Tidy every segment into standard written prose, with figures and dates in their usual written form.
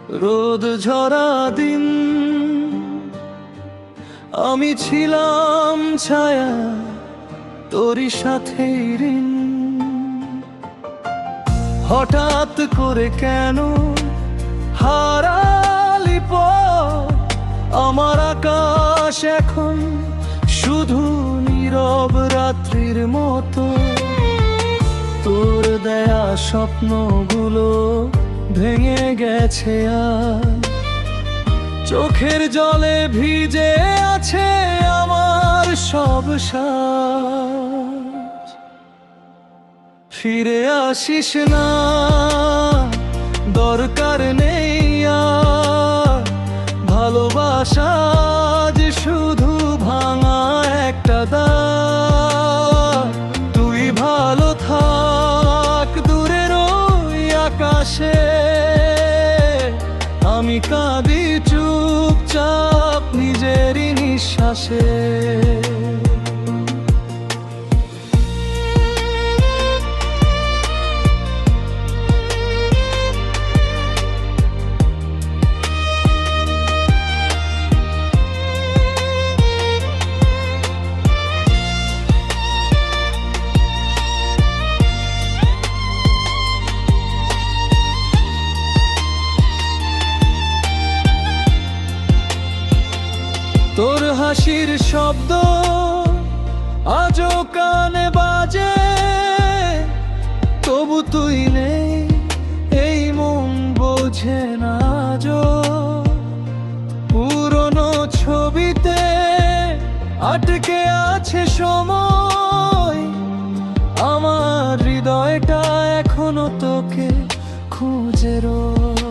রোদ ঝরা দিন আমি ছিলাম ছায়া, তোরই সাথে ঋণ। হঠাৎ করে কেন হারালি পথ? আমার আকাশ এখন শুধু নীরব রাত্রির মতো। তোর দেয়া স্বপ্নগুলো ভেঙে গেছে আর চোখের জলে ভিজে আছে আমার সব শ্বাস। ফিরে আসিস না, দরকার নেই আর ভালোবাসা যে শুধু ভাঙা একটা দ্বার। তুই ভালো থাক দূরের ওই আকাশে, আমি কাঁদি চুপচাপ নিজেরই নিঃশ্বাসে। তোর হাসির শব্দ আজও কানে বাজে, তবু তুই নেই এই মন বোঝে না আজও। পুরনো ছবিতে আটকে আছে সময়, আমার হৃদয়টা এখনো তোকে খুঁজে রয়।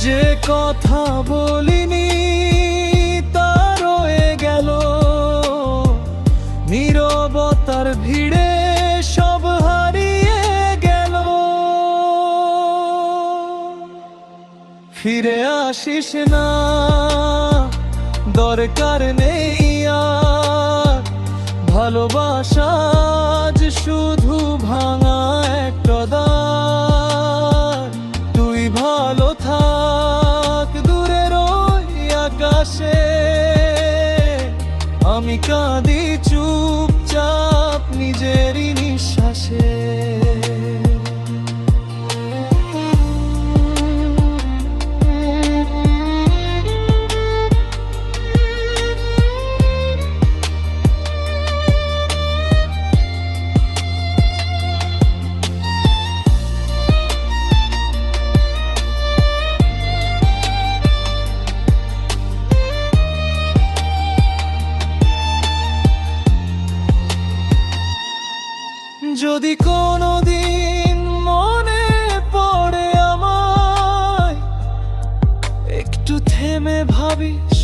যে কথা বলিনি তা রয়ে গেল, নীরবতার ভিড়ে সব হারিয়ে গেল। ফিরে আসিস না, দরকার নেই আর ভালোবাসা যে শুধু ভাঙা একটা দ্বার। তুই ভালো থাক দূরের ওই আকাশে, আমি কাঁদি চুপচাপ নিজেরই নিঃশ্বাসে। যদি কোনোদিন মনে পড়ে আমায়, একটু থেমে ভাবিস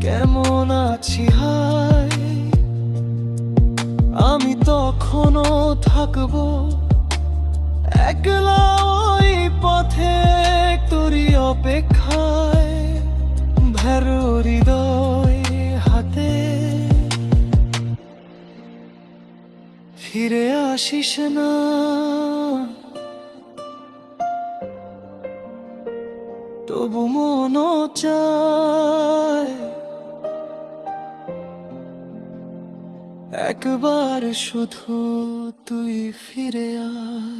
কেমন আছি হায়। আমি তখনও থাকবো একলা ওই পথে তোরই অপেক্ষায়, ভেরো হৃদয় হাতে। ফিরে আসিস না, তবু মন চায় একবার শুধু তুই ফিরে আয়।